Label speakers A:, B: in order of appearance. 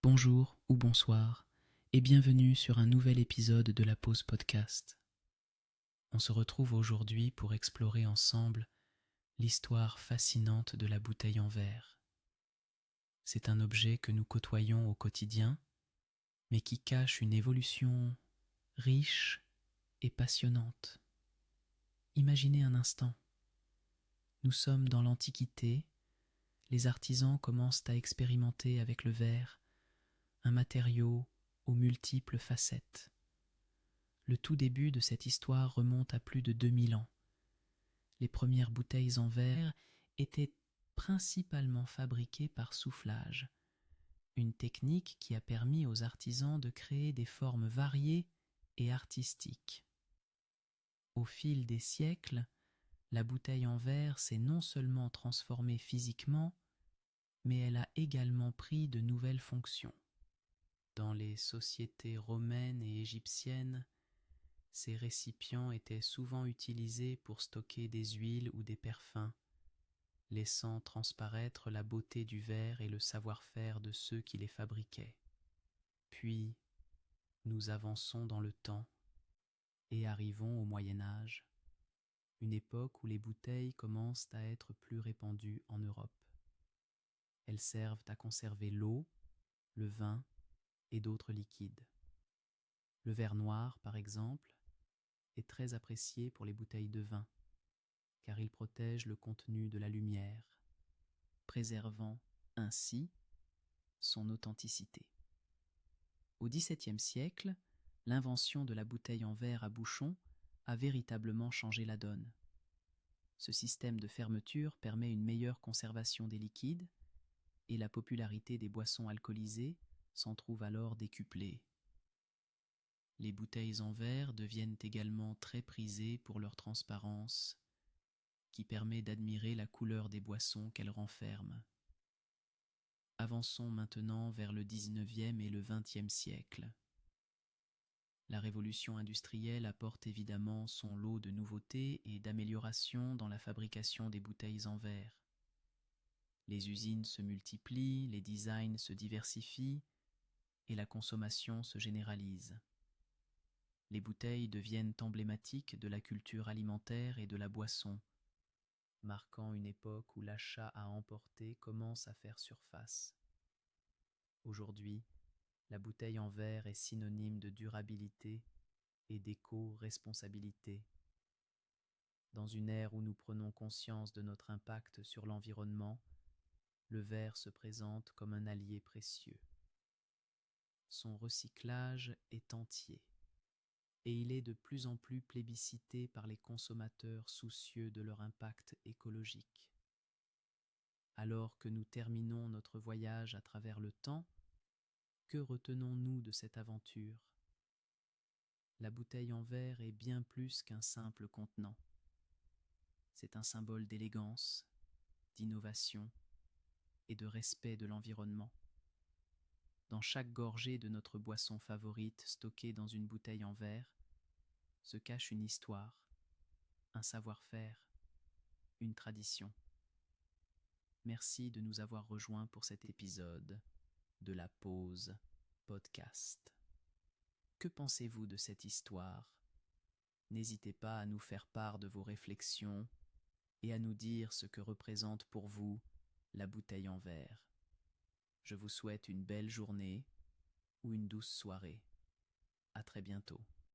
A: Bonjour ou bonsoir et bienvenue sur un nouvel épisode de la Pause Podcast. On se retrouve aujourd'hui pour explorer ensemble l'histoire fascinante de la bouteille en verre. C'est un objet que nous côtoyons au quotidien, mais qui cache une évolution riche et passionnante. Imaginez un instant. Nous sommes dans l'Antiquité, les artisans commencent à expérimenter avec le verre, un matériau aux multiples facettes. Le tout début de cette histoire remonte à plus de 2000 ans. Les premières bouteilles en verre étaient principalement fabriquées par soufflage, une technique qui a permis aux artisans de créer des formes variées et artistiques. Au fil des siècles, la bouteille en verre s'est non seulement transformée physiquement, mais elle a également pris de nouvelles fonctions. Dans les sociétés romaines et égyptiennes, ces récipients étaient souvent utilisés pour stocker des huiles ou des parfums, laissant transparaître la beauté du verre et le savoir-faire de ceux qui les fabriquaient. Puis, nous avançons dans le temps et arrivons au Moyen Âge, une époque où les bouteilles commencent à être plus répandues en Europe. Elles servent à conserver l'eau, le vin et d'autres liquides. Le verre noir, par exemple, est très apprécié pour les bouteilles de vin, car il protège le contenu de la lumière, préservant ainsi son authenticité. Au XVIIe siècle, l'invention de la bouteille en verre à bouchon a véritablement changé la donne. Ce système de fermeture permet une meilleure conservation des liquides et la popularité des boissons alcoolisées s'en trouve alors décuplée. Les bouteilles en verre deviennent également très prisées pour leur transparence, qui permet d'admirer la couleur des boissons qu'elles renferment. Avançons maintenant vers le XIXe et le XXe siècle. La révolution industrielle apporte évidemment son lot de nouveautés et d'améliorations dans la fabrication des bouteilles en verre. Les usines se multiplient, les designs se diversifient et la consommation se généralise. Les bouteilles deviennent emblématiques de la culture alimentaire et de la boisson, marquant une époque où l'achat à emporter commence à faire surface. Aujourd'hui, la bouteille en verre est synonyme de durabilité et d'éco-responsabilité. Dans une ère où nous prenons conscience de notre impact sur l'environnement, le verre se présente comme un allié précieux. Son recyclage est entier, et il est de plus en plus plébiscité par les consommateurs soucieux de leur impact écologique. Alors que nous terminons notre voyage à travers le temps, que retenons-nous de cette aventure ? La bouteille en verre est bien plus qu'un simple contenant. C'est un symbole d'élégance, d'innovation et de respect de l'environnement. Dans chaque gorgée de notre boisson favorite stockée dans une bouteille en verre, se cache une histoire, un savoir-faire, une tradition. Merci de nous avoir rejoints pour cet épisode de la Pause Podcast. Que pensez-vous de cette histoire ? N'hésitez pas à nous faire part de vos réflexions et à nous dire ce que représente pour vous la bouteille en verre. Je vous souhaite une belle journée ou une douce soirée. À très bientôt.